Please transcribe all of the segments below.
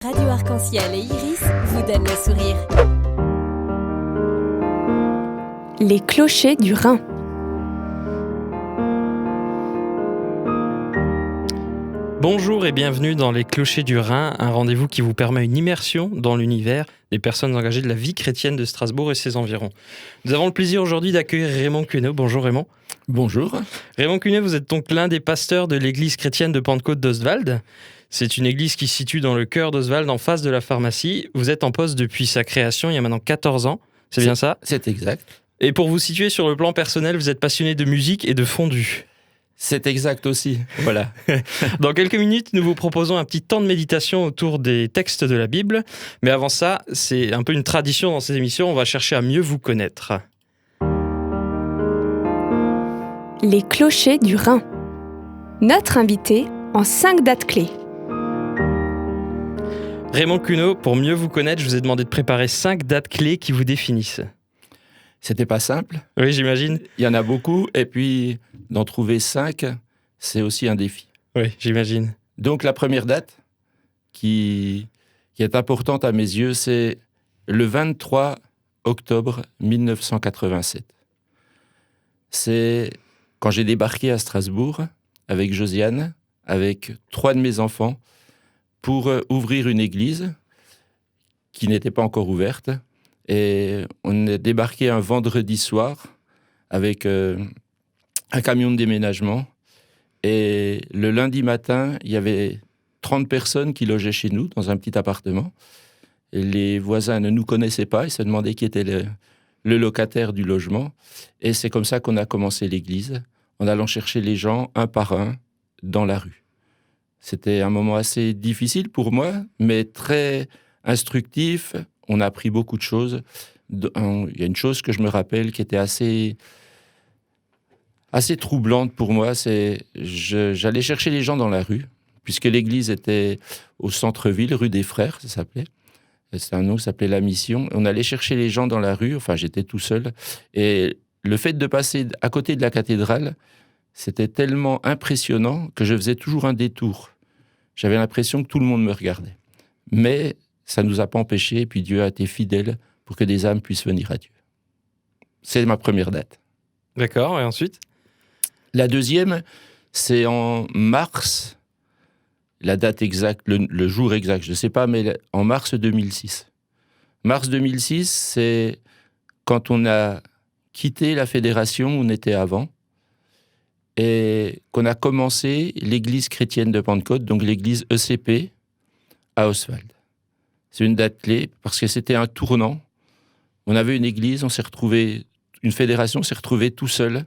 Radio Arc-en-Ciel et Iris vous donnent le sourire. Les clochers du Rhin. Bonjour et bienvenue dans Les Clochers du Rhin, un rendez-vous qui vous permet une immersion dans l'univers des personnes engagées de la vie chrétienne de Strasbourg et ses environs. Nous avons le plaisir aujourd'hui d'accueillir Raymond Cuneau. Bonjour Raymond. Bonjour. Raymond Cuneau, vous êtes donc l'un des pasteurs de l'église chrétienne de Pentecôte d'Ostwald. C'est une église qui se situe dans le cœur d'Ostwald, en face de la pharmacie. Vous êtes en poste depuis sa création il y a maintenant 14 ans, c'est bien ça ? C'est exact. Et pour vous situer sur le plan personnel, vous êtes passionné de musique et de fondue. C'est exact aussi, voilà. Dans quelques minutes, nous vous proposons un petit temps de méditation autour des textes de la Bible. Mais avant ça, c'est un peu une tradition dans ces émissions, on va chercher à mieux vous connaître. Les clochers du Rhin. Notre invité en 5 dates clés. Raymond Cuneau, pour mieux vous connaître, je vous ai demandé de préparer 5 dates clés qui vous définissent. C'était pas simple. Oui, j'imagine. Il y en a beaucoup, et puis d'en trouver 5, c'est aussi un défi. Oui, j'imagine. Donc la première date qui est importante à mes yeux, c'est le 23 octobre 1987. C'est quand j'ai débarqué à Strasbourg avec Josiane, avec 3 de mes enfants, pour ouvrir une église qui n'était pas encore ouverte. Et on est débarqué un vendredi soir avec un camion de déménagement. Et le lundi matin, il y avait 30 personnes qui logeaient chez nous dans un petit appartement. Et les voisins ne nous connaissaient pas, ils se demandaient qui était le locataire du logement. Et c'est comme ça qu'on a commencé l'église, en allant chercher les gens un par un dans la rue. C'était un moment assez difficile pour moi, mais très instructif. On a appris beaucoup de choses. Il y a une chose que je me rappelle qui était assez troublante pour moi, c'est j'allais chercher les gens dans la rue, puisque l'église était au centre-ville, rue des Frères, ça s'appelait. C'est un nom qui s'appelait La Mission. On allait chercher les gens dans la rue, enfin j'étais tout seul. Et le fait de passer à côté de la cathédrale, c'était tellement impressionnant que je faisais toujours un détour. J'avais l'impression que tout le monde me regardait. Mais ça ne nous a pas empêchés, et puis Dieu a été fidèle pour que des âmes puissent venir à Dieu. C'est ma première date. D'accord, et ensuite ? La deuxième, c'est en mars, la date exacte, le jour exact, je ne sais pas, mais en mars 2006. Mars 2006, c'est quand on a quitté la fédération où on était avant, et qu'on a commencé l'église chrétienne de Pentecôte, donc l'église ECP, à Ostwald. C'est une date clé parce que c'était un tournant. On avait une église, on s'est retrouvé, une fédération s'est retrouvée tout seul,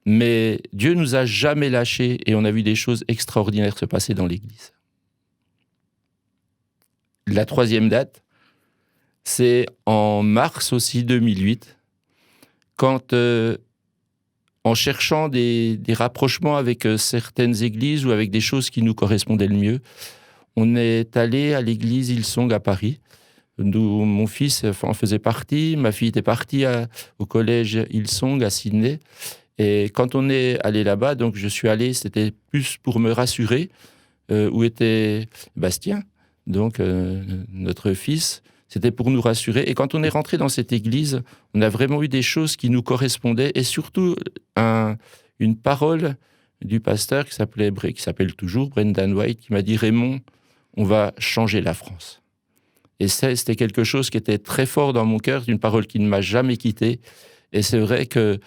mais Dieu nous a jamais lâchés et on a vu des choses extraordinaires se passer dans l'église. La troisième date, c'est en mars aussi 2008, quand en cherchant des rapprochements avec certaines églises ou avec des choses qui nous correspondaient le mieux, on est allé à l'église Hillsong à Paris, d'où mon fils en faisait partie, ma fille était partie au collège Hillsong à Sydney. Et quand on est allé là-bas, donc je suis allé, c'était plus pour me rassurer, où était Bastien, donc notre fils, c'était pour nous rassurer. Et quand on est rentré dans cette église, on a vraiment eu des choses qui nous correspondaient, et surtout une parole du pasteur qui s'appelle toujours Brendan White, qui m'a dit « Raymond, on va changer la France ». Et c'était quelque chose qui était très fort dans mon cœur, une parole qui ne m'a jamais quitté. Et c'est vrai que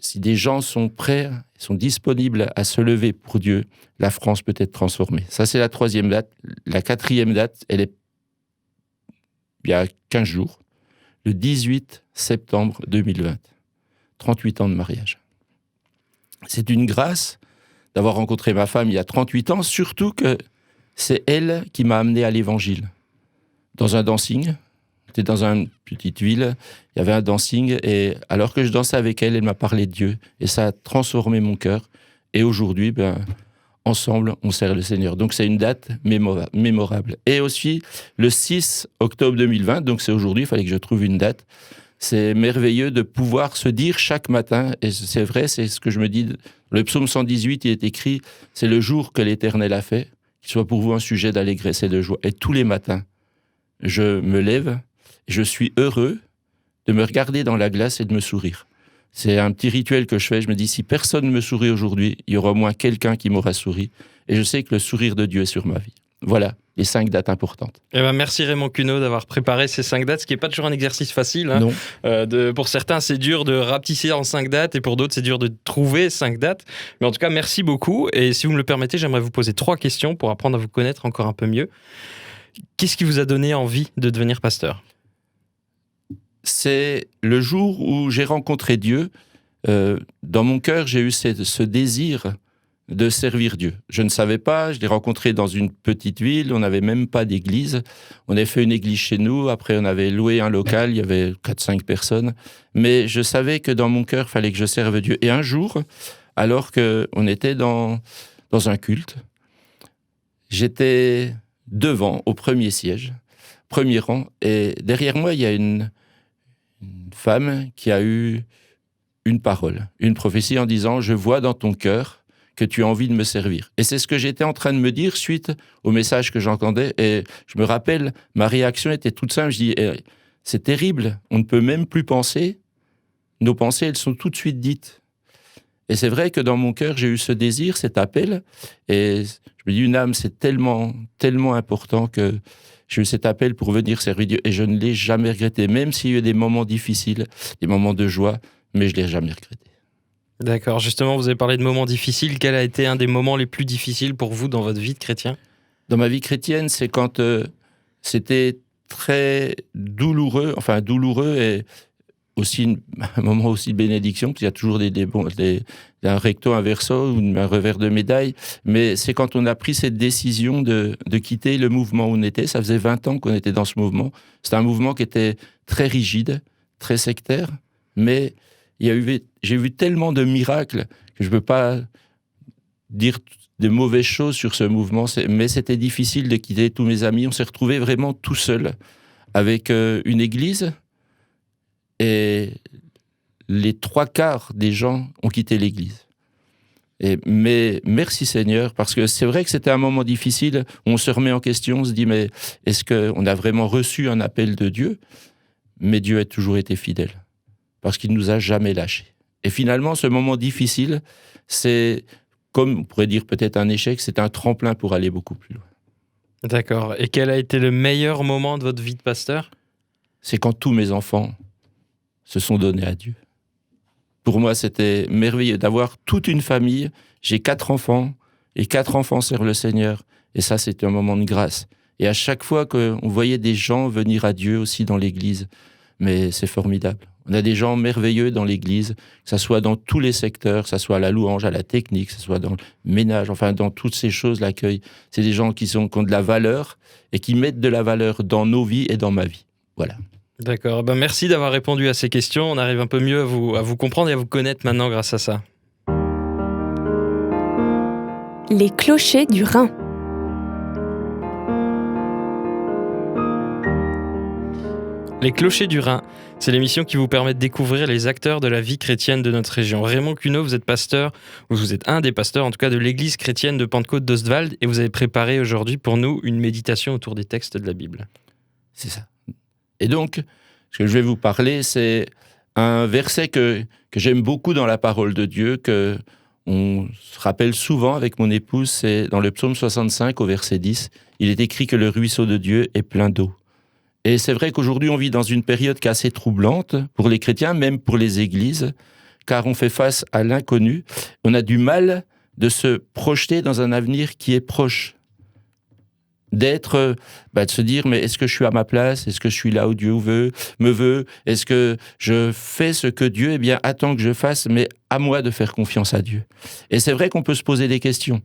si des gens sont prêts, sont disponibles à se lever pour Dieu, la France peut être transformée. Ça, c'est la troisième date. La quatrième date, elle est il y a 15 jours, le 18 septembre 2020. 38 ans de mariage. C'est une grâce d'avoir rencontré ma femme il y a 38 ans, surtout que c'est elle qui m'a amené à l'évangile. Dans un dancing, j'étais dans une petite ville, il y avait un dancing, et alors que je dansais avec elle, elle m'a parlé de Dieu, et ça a transformé mon cœur. Et aujourd'hui, ensemble, on sert le Seigneur. Donc c'est une date mémorable. Et aussi, le 6 octobre 2020, donc c'est aujourd'hui, il fallait que je trouve une date. C'est merveilleux de pouvoir se dire chaque matin, et c'est vrai, c'est ce que je me dis, le psaume 118, il est écrit, c'est le jour que l'Éternel a fait, qu'il soit pour vous un sujet d'allégresse et de joie. Et tous les matins, je me lève, et je suis heureux de me regarder dans la glace et de me sourire. C'est un petit rituel que je fais. Je me dis, si personne ne me sourit aujourd'hui, il y aura au moins quelqu'un qui m'aura souri. Et je sais que le sourire de Dieu est sur ma vie. Voilà les 5 dates importantes. Eh ben, merci Raymond Cuneau d'avoir préparé ces 5 dates, ce qui n'est pas toujours un exercice facile. Hein. Non. Pour certains, c'est dur de rapetisser en 5 dates et pour d'autres, c'est dur de trouver 5 dates. Mais en tout cas, merci beaucoup. Et si vous me le permettez, j'aimerais vous poser 3 questions pour apprendre à vous connaître encore un peu mieux. Qu'est-ce qui vous a donné envie de devenir pasteur ? C'est le jour où j'ai rencontré Dieu. Dans mon cœur, j'ai eu ce désir de servir Dieu. Je ne savais pas, je l'ai rencontré dans une petite ville, on n'avait même pas d'église. On avait fait une église chez nous, après on avait loué un local, il y avait 4-5 personnes. Mais je savais que dans mon cœur, il fallait que je serve Dieu. Et un jour, alors qu'on était dans un culte, j'étais devant, au premier siège, premier rang, et derrière moi, il y a une femme qui a eu une parole, une prophétie en disant « Je vois dans ton cœur que tu as envie de me servir. » Et c'est ce que j'étais en train de me dire suite au message que j'entendais. Et je me rappelle, ma réaction était toute simple. Je dis, c'est terrible, on ne peut même plus penser. Nos pensées, elles sont tout de suite dites. Et c'est vrai que dans mon cœur, j'ai eu ce désir, cet appel. Et je me dis, une âme, c'est tellement, tellement important que j'ai eu cet appel pour venir servir Dieu. Et je ne l'ai jamais regretté, même s'il y a eu des moments difficiles, des moments de joie, mais je ne l'ai jamais regretté. D'accord, justement, vous avez parlé de moments difficiles. Quel a été un des moments les plus difficiles pour vous dans votre vie de chrétien ? Dans ma vie chrétienne, c'est quand c'était très douloureux et aussi un moment aussi de bénédiction, parce qu'il y a toujours un recto, un verso ou un revers de médaille, mais c'est quand on a pris cette décision de quitter le mouvement où on était. Ça faisait 20 ans qu'on était dans ce mouvement. C'était un mouvement qui était très rigide, très sectaire, mais j'ai vu tellement de miracles que je ne peux pas dire de mauvaises choses sur ce mouvement, mais c'était difficile de quitter tous mes amis. On s'est retrouvés vraiment tout seuls avec une église et les 3/4 des gens ont quitté l'église. Mais merci Seigneur, parce que c'est vrai que c'était un moment difficile. On se remet en question, on se dit, mais est-ce qu'on a vraiment reçu un appel de Dieu ? Mais Dieu a toujours été fidèle, parce qu'il ne nous a jamais lâchés. Et finalement, ce moment difficile, c'est, comme on pourrait dire peut-être un échec, c'est un tremplin pour aller beaucoup plus loin. D'accord. Et quel a été le meilleur moment de votre vie de pasteur ? C'est quand tous mes enfants se sont donnés à Dieu. Pour moi, c'était merveilleux d'avoir toute une famille. J'ai 4 enfants, et 4 enfants servent le Seigneur. Et ça, c'était un moment de grâce. Et à chaque fois qu'on voyait des gens venir à Dieu aussi dans l'église, mais c'est formidable. On a des gens merveilleux dans l'église, que ce soit dans tous les secteurs, que ce soit à la louange, à la technique, que ce soit dans le ménage, enfin dans toutes ces choses, l'accueil. C'est des gens qui ont de la valeur et qui mettent de la valeur dans nos vies et dans ma vie. Voilà. D'accord. Ben merci d'avoir répondu à ces questions. On arrive un peu mieux à vous comprendre et à vous connaître maintenant grâce à ça. Les clochers du Rhin. Les clochers du Rhin, c'est l'émission qui vous permet de découvrir les acteurs de la vie chrétienne de notre région. Raymond Cuneau, vous êtes pasteur, ou vous êtes un des pasteurs en tout cas de l'église chrétienne de Pentecôte d'Ostwald, et vous avez préparé aujourd'hui pour nous une méditation autour des textes de la Bible. C'est ça. Et donc, ce que je vais vous parler, c'est un verset que j'aime beaucoup dans la parole de Dieu, que on se rappelle souvent avec mon épouse, c'est dans le psaume 65 au verset 10, il est écrit que le ruisseau de Dieu est plein d'eau. Et c'est vrai qu'aujourd'hui, on vit dans une période qui est assez troublante pour les chrétiens, même pour les églises, car on fait face à l'inconnu. On a du mal de se projeter dans un avenir qui est proche. De se dire, mais est-ce que je suis à ma place ? Est-ce que je suis là où Dieu me veut ? Est-ce que je fais ce que Dieu attend que je fasse, mais à moi de faire confiance à Dieu ? Et c'est vrai qu'on peut se poser des questions.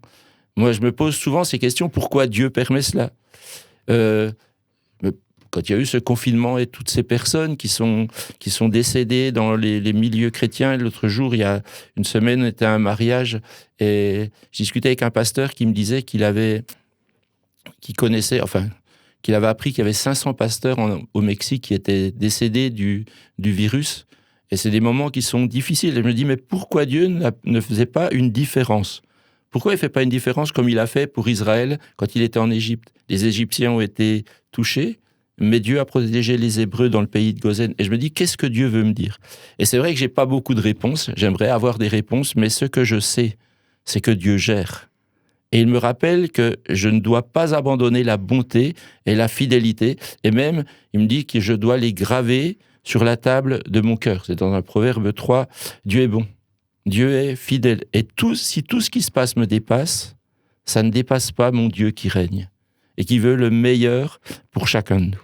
Moi, je me pose souvent ces questions, pourquoi Dieu permet cela ? Quand il y a eu ce confinement et toutes ces personnes qui sont décédées dans les milieux chrétiens, l'autre jour, il y a une semaine, on était à un mariage et je discutais avec un pasteur qui me disait qu'il avait appris qu'il y avait 500 pasteurs au Mexique qui étaient décédés du virus. Et c'est des moments qui sont difficiles. Et je me dis, mais pourquoi Dieu ne faisait pas une différence Pourquoi il ne fait pas une différence comme il a fait pour Israël quand il était en Égypte? Les Égyptiens ont été touchés, mais Dieu a protégé les Hébreux dans le pays de Gozen. Et je me dis, qu'est-ce que Dieu veut me dire? Et c'est vrai que j'ai pas beaucoup de réponses, j'aimerais avoir des réponses, mais ce que je sais, c'est que Dieu gère. Et il me rappelle que je ne dois pas abandonner la bonté et la fidélité, et même, il me dit que je dois les graver sur la table de mon cœur. C'est dans un Proverbe 3, Dieu est bon, Dieu est fidèle. Et si tout ce qui se passe me dépasse, ça ne dépasse pas mon Dieu qui règne et qui veut le meilleur pour chacun de nous.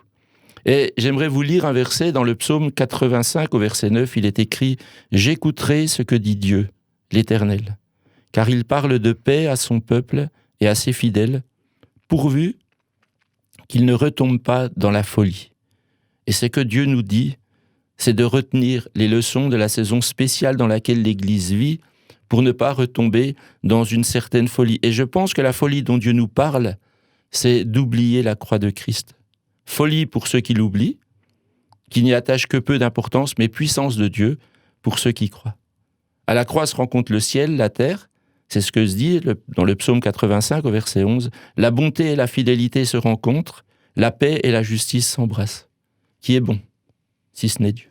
Et j'aimerais vous lire un verset dans le psaume 85 au verset 9, il est écrit « J'écouterai ce que dit Dieu, l'Éternel, car il parle de paix à son peuple et à ses fidèles, pourvu qu'il ne retombe pas dans la folie. » Et ce que Dieu nous dit, c'est de retenir les leçons de la saison spéciale dans laquelle l'Église vit pour ne pas retomber dans une certaine folie. Et je pense que la folie dont Dieu nous parle, c'est d'oublier la croix de Christ. Folie pour ceux qui l'oublient, qui n'y attachent que peu d'importance, mais puissance de Dieu pour ceux qui croient. À la croix se rencontre le ciel, la terre, c'est ce que se dit dans le psaume 85 au verset 11. La bonté et la fidélité se rencontrent, la paix et la justice s'embrassent. Qui est bon, si ce n'est Dieu?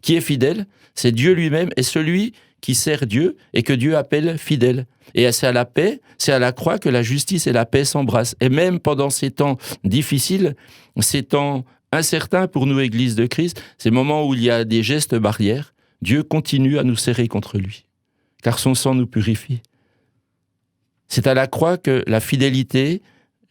Qui est fidèle? C'est Dieu lui-même et celui qui sert Dieu et que Dieu appelle fidèle. Et c'est à la paix, c'est à la croix que la justice et la paix s'embrassent. Et même pendant ces temps difficiles, ces temps incertains pour nous, Église de Christ, ces moments où il y a des gestes barrières, Dieu continue à nous serrer contre lui, car son sang nous purifie. C'est à la croix que la fidélité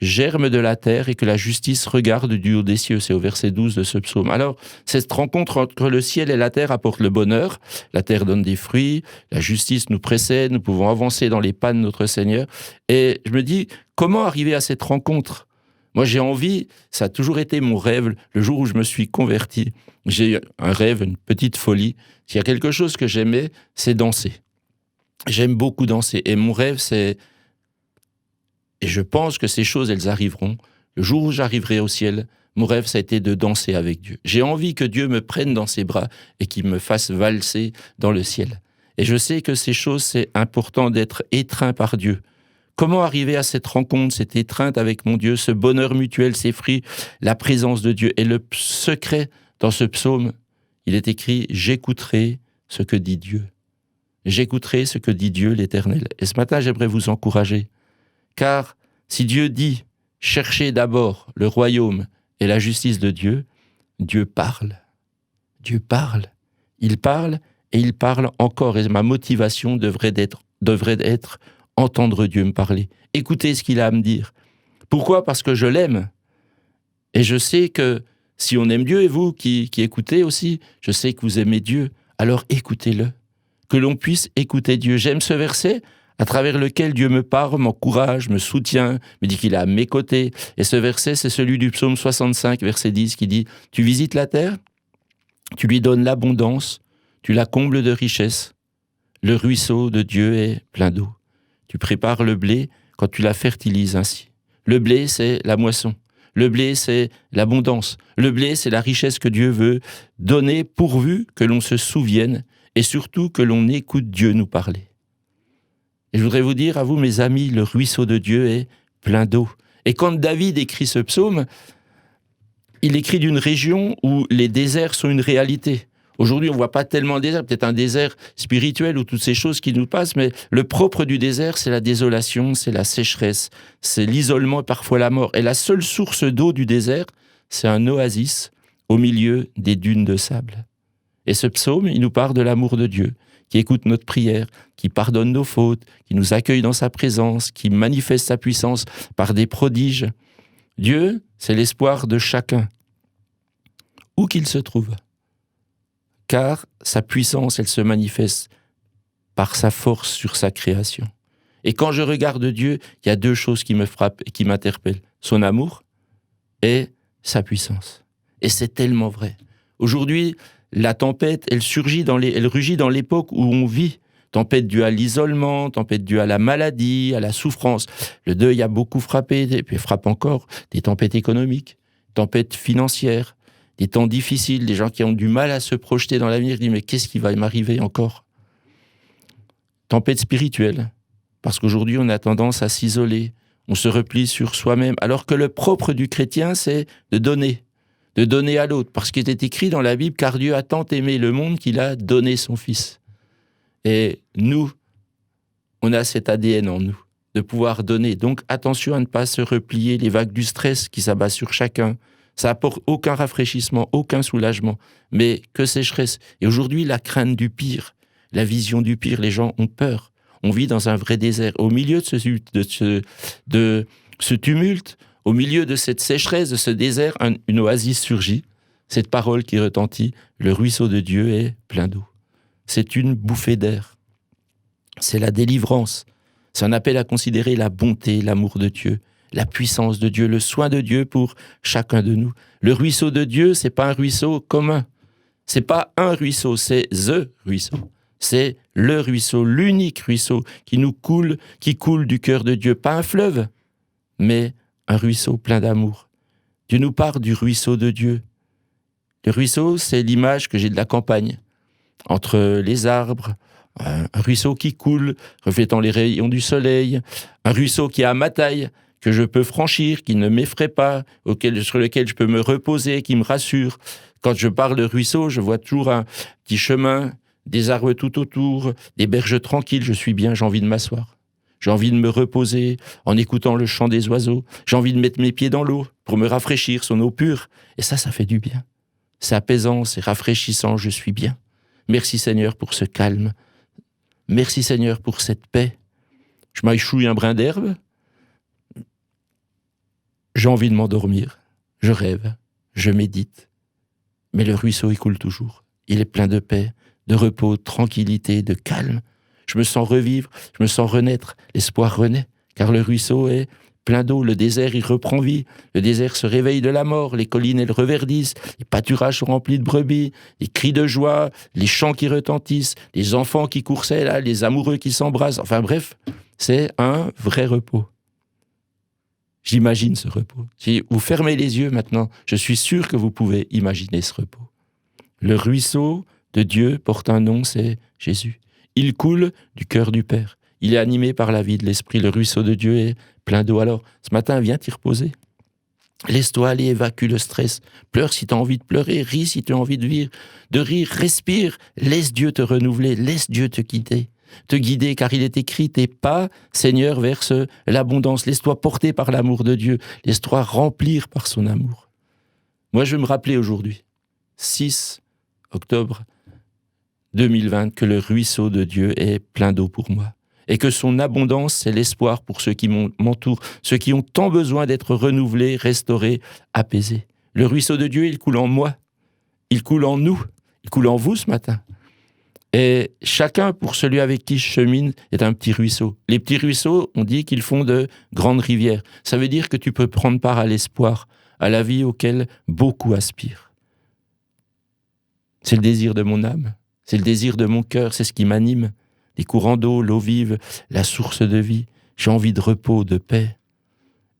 germe de la terre et que la justice regarde du haut des cieux. C'est au verset 12 de ce psaume. Alors, cette rencontre entre le ciel et la terre apporte le bonheur. La terre donne des fruits, la justice nous précède, nous pouvons avancer dans les pas de notre Seigneur. Et je me dis, comment arriver à cette rencontre? Moi, j'ai envie, ça a toujours été mon rêve, le jour où je me suis converti. J'ai un rêve, une petite folie. S'il y a quelque chose que j'aimais, c'est danser. J'aime beaucoup danser. Et mon rêve, c'est... Et je pense que ces choses, elles arriveront. Le jour où j'arriverai au ciel, mon rêve, ça a été de danser avec Dieu. J'ai envie que Dieu me prenne dans ses bras et qu'il me fasse valser dans le ciel. Et je sais que ces choses, c'est important d'être étreint par Dieu. Comment arriver à cette rencontre, cette étreinte avec mon Dieu, ce bonheur mutuel, ces fruits, la présence de Dieu? Et le secret dans ce psaume, il est écrit « J'écouterai ce que dit Dieu ». J'écouterai ce que dit Dieu l'Éternel. Et ce matin, j'aimerais vous encourager. Car si Dieu dit « Cherchez d'abord le royaume et la justice de Dieu », Dieu parle. Dieu parle. Il parle et il parle encore. Et ma motivation devrait être entendre Dieu me parler. Écoutez ce qu'il a à me dire. Pourquoi? Parce que je l'aime. Et je sais que si on aime Dieu, et vous qui écoutez aussi, je sais que vous aimez Dieu, alors écoutez-le. Que l'on puisse écouter Dieu. J'aime ce verset à travers lequel Dieu me parle, m'encourage, me soutient, me dit qu'il est à mes côtés. Et ce verset, c'est celui du psaume 65, verset 10, qui dit « Tu visites la terre, tu lui donnes l'abondance, tu la combles de richesses. Le ruisseau de Dieu est plein d'eau. Tu prépares le blé quand tu la fertilises ainsi. » Le blé, c'est la moisson. Le blé, c'est l'abondance. Le blé, c'est la richesse que Dieu veut donner pourvu que l'on se souvienne et surtout que l'on écoute Dieu nous parler. Et je voudrais vous dire à vous, mes amis, le ruisseau de Dieu est plein d'eau. Et quand David écrit ce psaume, il écrit d'une région où les déserts sont une réalité. Aujourd'hui, on ne voit pas tellement de désert, peut-être un désert spirituel ou toutes ces choses qui nous passent, mais le propre du désert, c'est la désolation, c'est la sécheresse, c'est l'isolement et parfois la mort. Et la seule source d'eau du désert, c'est un oasis au milieu des dunes de sable. Et ce psaume, il nous parle de l'amour de Dieu, qui écoute notre prière, qui pardonne nos fautes, qui nous accueille dans sa présence, qui manifeste sa puissance par des prodiges. Dieu, c'est l'espoir de chacun, où qu'il se trouve. Car sa puissance, elle se manifeste par sa force sur sa création. Et quand je regarde Dieu, il y a deux choses qui me frappent et qui m'interpellent. Son amour et sa puissance. Et c'est tellement vrai. Aujourd'hui, la tempête, elle rugit dans l'époque où on vit. Tempête due à l'isolement, tempête due à la maladie, à la souffrance. Le deuil a beaucoup frappé, et puis frappe encore, des tempêtes économiques, tempêtes financières, des temps difficiles, des gens qui ont du mal à se projeter dans l'avenir, disent mais qu'est-ce qui va m'arriver encore? Tempête spirituelle, Parce qu'aujourd'hui, on a tendance à s'isoler, on se replie sur soi-même, alors que le propre du chrétien, c'est de donner à l'autre. Parce qu'il est écrit dans la Bible, car Dieu a tant aimé le monde qu'il a donné son Fils. Et nous, on a cet ADN en nous, de pouvoir donner. Donc attention à ne pas se replier, les vagues du stress qui s'abattent sur chacun. Ça apporte aucun rafraîchissement, aucun soulagement, mais que sécheresse. Et aujourd'hui, la crainte du pire, la vision du pire, les gens ont peur. On vit dans un vrai désert. Au milieu de ce tumulte, au milieu de cette sécheresse, de ce désert, une oasis surgit. Cette parole qui retentit, le ruisseau de Dieu est plein d'eau. C'est une bouffée d'air. C'est la délivrance. C'est un appel à considérer la bonté, l'amour de Dieu, la puissance de Dieu, le soin de Dieu pour chacun de nous. Le ruisseau de Dieu, c'est pas un ruisseau commun. C'est pas un ruisseau, c'est the ruisseau. C'est le ruisseau, l'unique ruisseau qui coule du cœur de Dieu. Pas un fleuve, mais un ruisseau plein d'amour. Dieu nous parle du ruisseau de Dieu. Le ruisseau, c'est l'image que j'ai de la campagne. Entre les arbres, un ruisseau qui coule, reflétant les rayons du soleil, un ruisseau qui est à ma taille, que je peux franchir, qui ne m'effraie pas, sur lequel je peux me reposer, qui me rassure. Quand je parle de ruisseau, je vois toujours un petit chemin, des arbres tout autour, des berges tranquilles, je suis bien, j'ai envie de m'asseoir. J'ai envie de me reposer en écoutant le chant des oiseaux. J'ai envie de mettre mes pieds dans l'eau pour me rafraîchir, son eau pure. Et ça fait du bien. C'est apaisant, c'est rafraîchissant, je suis bien. Merci Seigneur pour ce calme. Merci Seigneur pour cette paix. Je m'échouille un brin d'herbe. J'ai envie de m'endormir. Je rêve, je médite. Mais le ruisseau, il coule toujours. Il est plein de paix, de repos, de tranquillité, de calme. Je me sens revivre, je me sens renaître. L'espoir renaît, car le ruisseau est plein d'eau. Le désert, il reprend vie. Le désert se réveille de la mort. Les collines, elles reverdissent. Les pâturages sont remplis de brebis. Les cris de joie, les chants qui retentissent, les enfants qui coursaient là, les amoureux qui s'embrassent. Enfin bref, c'est un vrai repos. J'imagine ce repos. Si vous fermez les yeux maintenant, je suis sûr que vous pouvez imaginer ce repos. Le ruisseau de Dieu porte un nom, c'est Jésus. Il coule du cœur du Père. Il est animé par la vie de l'Esprit. Le ruisseau de Dieu est plein d'eau. Alors, ce matin, viens t'y reposer. Laisse-toi aller, évacue le stress. Pleure si tu as envie de pleurer, ris si tu as envie de rire, respire. Laisse Dieu te renouveler, laisse Dieu te guider, car il est écrit, tes pas, Seigneur, verse l'abondance. Laisse-toi porter par l'amour de Dieu. Laisse-toi remplir par son amour. Moi, je vais me rappeler aujourd'hui, 6 octobre 2020, que le ruisseau de Dieu est plein d'eau pour moi. Et que son abondance, c'est l'espoir pour ceux qui m'entourent, ceux qui ont tant besoin d'être renouvelés, restaurés, apaisés. Le ruisseau de Dieu, il coule en moi, il coule en nous, il coule en vous ce matin. Et chacun, pour celui avec qui je chemine, est un petit ruisseau. Les petits ruisseaux, on dit qu'ils font de grandes rivières. Ça veut dire que tu peux prendre part à l'espoir, à la vie auquel beaucoup aspirent. C'est le désir de mon âme, c'est le désir de mon cœur, c'est ce qui m'anime. Des courants d'eau, l'eau vive, la source de vie. J'ai envie de repos, de paix.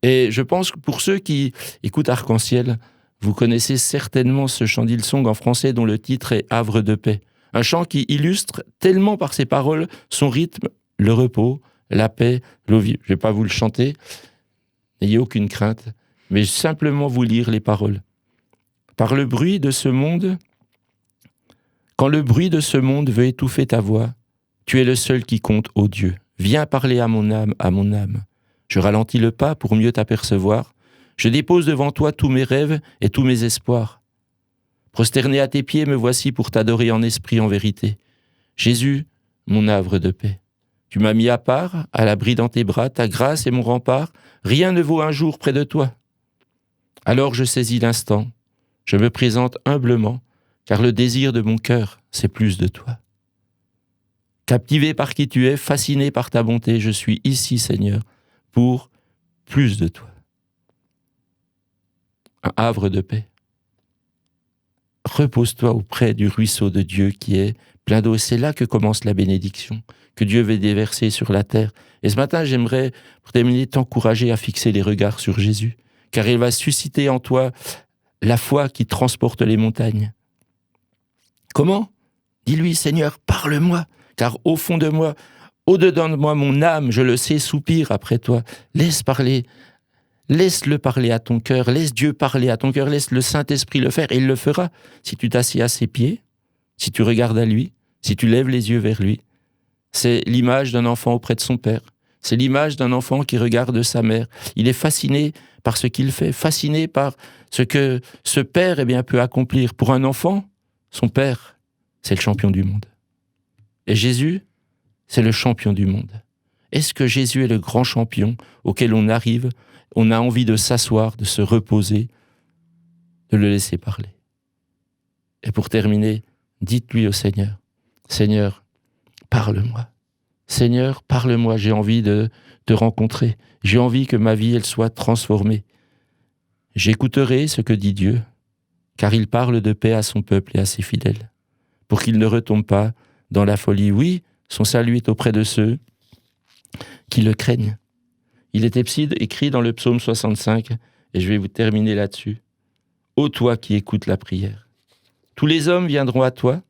Et je pense que pour ceux qui écoutent Arc-en-Ciel, vous connaissez certainement ce chant d'Hillsong en français dont le titre est « Havre de paix ». Un chant qui illustre tellement par ses paroles son rythme, le repos, la paix, l'eau vive. Je ne vais pas vous le chanter, n'ayez aucune crainte, mais simplement vous lire les paroles. Par le bruit de ce monde, quand le bruit de ce monde veut étouffer ta voix, tu es le seul qui compte, ô Dieu. Viens parler à mon âme, à mon âme. Je ralentis le pas pour mieux t'apercevoir. Je dépose devant toi tous mes rêves et tous mes espoirs. Prosterné à tes pieds, me voici pour t'adorer en esprit, en vérité. Jésus, mon havre de paix. Tu m'as mis à part, à l'abri dans tes bras, ta grâce est mon rempart. Rien ne vaut un jour près de toi. Alors je saisis l'instant. Je me présente humblement, car le désir de mon cœur, c'est plus de toi. Captivé par qui tu es, fasciné par ta bonté, je suis ici, Seigneur, pour plus de toi. Un havre de paix. Repose-toi auprès du ruisseau de Dieu qui est plein d'eau. C'est là que commence la bénédiction, que Dieu veut déverser sur la terre. Et ce matin, j'aimerais, pour terminer, t'encourager à fixer les regards sur Jésus, car il va susciter en toi la foi qui transporte les montagnes. Comment ? Dis-lui, Seigneur, parle-moi, car au fond de moi, Au-dedans de moi, mon âme, je le sais, soupire après toi. Laisse-le parler à ton cœur, laisse Dieu parler à ton cœur, laisse le Saint-Esprit le faire, et il le fera. Si tu t'assieds à ses pieds, si tu regardes à lui, si tu lèves les yeux vers lui, c'est l'image d'un enfant auprès de son père. C'est l'image d'un enfant qui regarde sa mère. Il est fasciné par ce qu'il fait, fasciné par ce que ce père peut accomplir. Pour un enfant, son père, c'est le champion du monde. Et Jésus, c'est le champion du monde. Est-ce que Jésus est le grand champion auquel on arrive, on a envie de s'asseoir, de se reposer, de le laisser parler? Et pour terminer, dites-lui au Seigneur, Seigneur, parle-moi. Seigneur, parle-moi, j'ai envie de te rencontrer. J'ai envie que ma vie, elle soit transformée. J'écouterai ce que dit Dieu, car il parle de paix à son peuple et à ses fidèles, pour qu'il ne retombe pas dans la folie. Oui, son salut est auprès de ceux qui le craignent. Il est écrit dans le psaume 65, et je vais vous terminer là-dessus. Ô toi qui écoutes la prière, tous les hommes viendront à toi,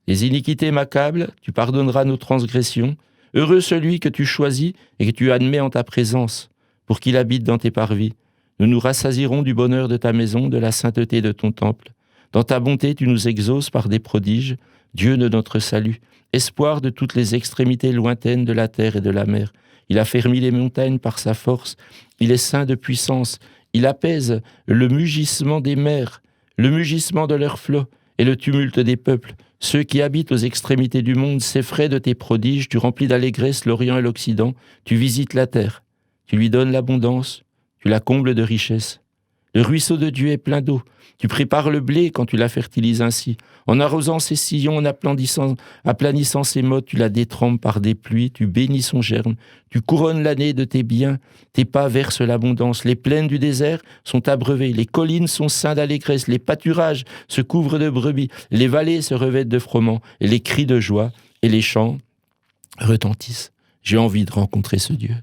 les iniquités m'accablent, tu pardonneras nos transgressions. Heureux celui que tu choisis et que tu admets en ta présence, pour qu'il habite dans tes parvis. Nous nous rassasierons du bonheur de ta maison, de la sainteté de ton temple. Dans ta bonté, tu nous exauces par des prodiges, Dieu de notre salut, espoir de toutes les extrémités lointaines de la terre et de la mer. Il a fermi les montagnes par sa force, il est saint de puissance, il apaise le mugissement des mers, le mugissement de leurs flots et le tumulte des peuples. Ceux qui habitent aux extrémités du monde s'effraient de tes prodiges, tu remplis d'allégresse l'Orient et l'Occident, tu visites la terre, tu lui donnes l'abondance, tu la combles de richesses. Le ruisseau de Dieu est plein d'eau, tu prépares le blé quand tu la fertilises ainsi. En arrosant ses sillons, en aplanissant ses mottes, tu la détrempes par des pluies, tu bénis son germe, tu couronnes l'année de tes biens, tes pas versent l'abondance. Les plaines du désert sont abreuvées, les collines sont ceintes d'allégresse, les pâturages se couvrent de brebis, les vallées se revêtent de froment, et les cris de joie et les chants retentissent. J'ai envie de rencontrer ce Dieu.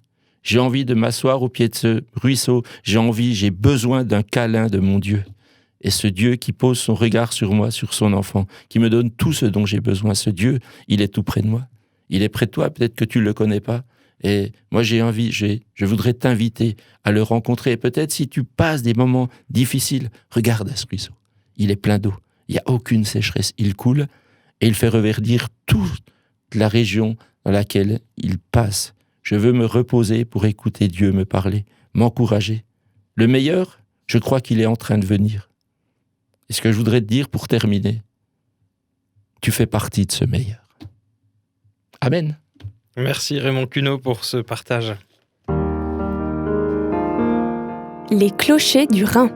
J'ai envie de m'asseoir au pied de ce ruisseau. J'ai besoin d'un câlin de mon Dieu. Et ce Dieu qui pose son regard sur moi, sur son enfant, qui me donne tout ce dont j'ai besoin, ce Dieu, il est tout près de moi. Il est près de toi, peut-être que tu ne le connais pas. Et moi, je voudrais t'inviter à le rencontrer. Et peut-être si tu passes des moments difficiles, regarde à ce ruisseau. Il est plein d'eau. Il n'y a aucune sécheresse. Il coule et il fait reverdir toute la région dans laquelle il passe. Je veux me reposer pour écouter Dieu me parler, m'encourager. Le meilleur, je crois qu'il est en train de venir. Et ce que je voudrais te dire pour terminer, tu fais partie de ce meilleur. Amen. Merci Raymond Queneau pour ce partage. Les clochers du Rhin.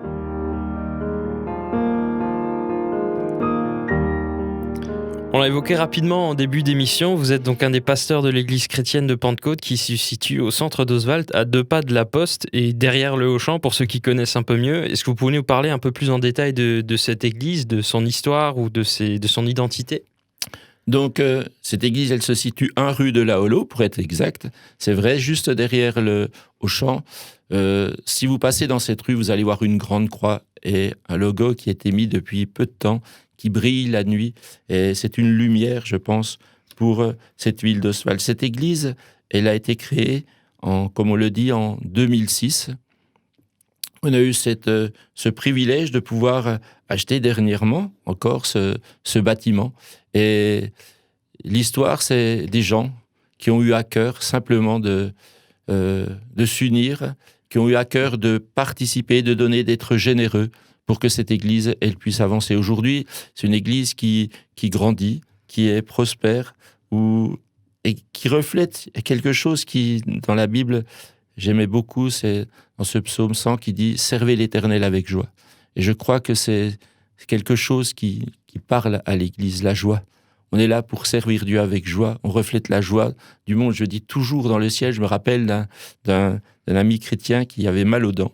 On l'a évoqué rapidement en début d'émission, vous êtes donc un des pasteurs de l'église chrétienne de Pentecôte qui se situe au centre d'Oswald, à 2 pas de la Poste et derrière le Auchan, pour ceux qui connaissent un peu mieux. Est-ce que vous pouvez nous parler un peu plus en détail de cette église, de son histoire ou de son identité ? Donc, cette église, elle se situe 1 rue de la Hollot, pour être exact. C'est vrai, juste derrière le Auchan. Si vous passez dans cette rue, vous allez voir une grande croix et un logo qui a été mis depuis peu de temps, qui brille la nuit. Et c'est une lumière, je pense, pour cette ville d'Oswald. Cette église, elle a été créée, comme on le dit, en 2006. On a eu ce privilège de pouvoir acheter dernièrement encore ce bâtiment. Et l'histoire, c'est des gens qui ont eu à cœur simplement de s'unir, qui ont eu à cœur de participer, de donner, d'être généreux pour que cette église, elle puisse avancer. Aujourd'hui, c'est une église qui grandit, qui est prospère et qui reflète quelque chose qui, dans la Bible, j'aimais beaucoup, c'est dans ce psaume 100 qui dit « Servez l'Éternel avec joie ». Et je crois que c'est quelque chose qui parle à l'Église, la joie. On est là pour servir Dieu avec joie, on reflète la joie du monde. Je dis toujours dans le ciel, je me rappelle d'un ami chrétien qui avait mal aux dents,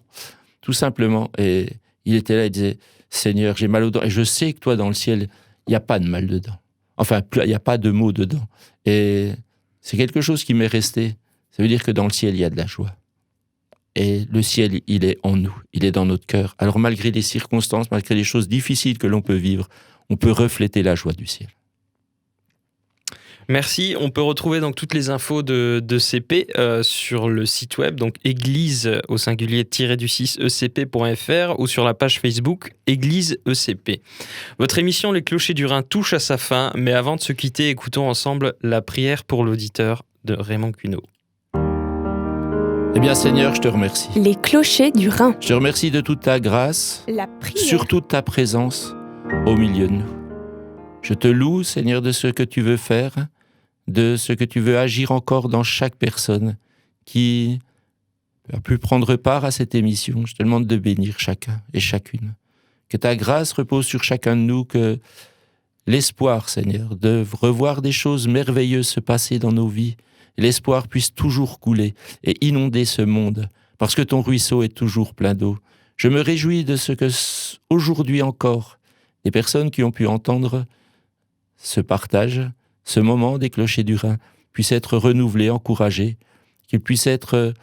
tout simplement. Et il était là, il disait « Seigneur, j'ai mal aux dents. Et je sais que toi, dans le ciel, il n'y a pas de mal dedans. Enfin, il n'y a pas de maux dedans. » Et c'est quelque chose qui m'est resté. Ça veut dire que dans le ciel, il y a de la joie. Et le ciel, il est en nous, il est dans notre cœur. Alors malgré les circonstances, malgré les choses difficiles que l'on peut vivre, on peut refléter la joie du ciel. Merci. On peut retrouver donc toutes les infos de CP sur le site web, donc église au singulier-du-6 ecp.fr ou sur la page Facebook Église ECP. Votre émission Les Clochers du Rhin touche à sa fin, mais avant de se quitter, écoutons ensemble la prière pour l'auditeur de Raymond Cuneau. Eh bien Seigneur, je te remercie. Les Clochers du Rhin. Je te remercie de toute ta grâce, La prière. surtout de ta présence au milieu de nous. Je te loue, Seigneur, de ce que tu veux faire, de ce que tu veux agir encore dans chaque personne qui a pu prendre part à cette émission. Je te demande de bénir chacun et chacune. Que ta grâce repose sur chacun de nous, que l'espoir, Seigneur, de revoir des choses merveilleuses se passer dans nos vies, l'espoir puisse toujours couler et inonder ce monde, parce que ton ruisseau est toujours plein d'eau. Je me réjouis de ce que, aujourd'hui encore, les personnes qui ont pu entendre ce partage, ce moment des Clochers du Rhin, puissent être renouvelés, encouragés, qu'ils puissent être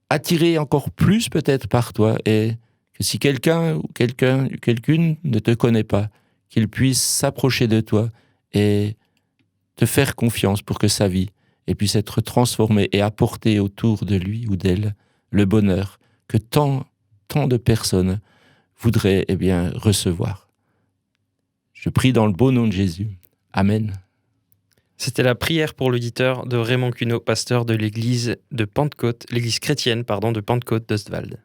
attirés encore plus peut-être par toi, et que si quelqu'un ou quelqu'une ne te connaît pas, qu'il puisse s'approcher de toi et te faire confiance pour que sa vie puisse être transformée et apporter autour de lui ou d'elle le bonheur que tant de personnes voudraient recevoir. Je prie dans le beau nom de Jésus. Amen. C'était la prière pour l'auditeur de Raymond Cuneau, pasteur de l'église de Pentecôte, l'église chrétienne de Pentecôte d'Ostwald.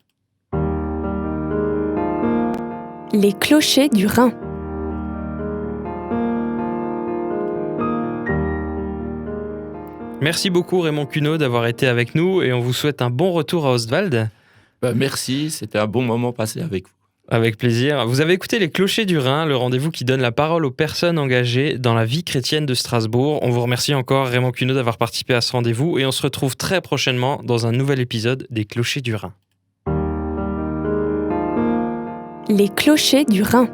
Les Clochers du Rhin. Merci beaucoup Raymond Cuneau d'avoir été avec nous et on vous souhaite un bon retour à Ostwald. Merci, c'était un bon moment passé avec vous. Avec plaisir. Vous avez écouté Les Clochers du Rhin, le rendez-vous qui donne la parole aux personnes engagées dans la vie chrétienne de Strasbourg. On vous remercie encore Raymond Cuneau d'avoir participé à ce rendez-vous et on se retrouve très prochainement dans un nouvel épisode des Clochers du Rhin. Les Clochers du Rhin.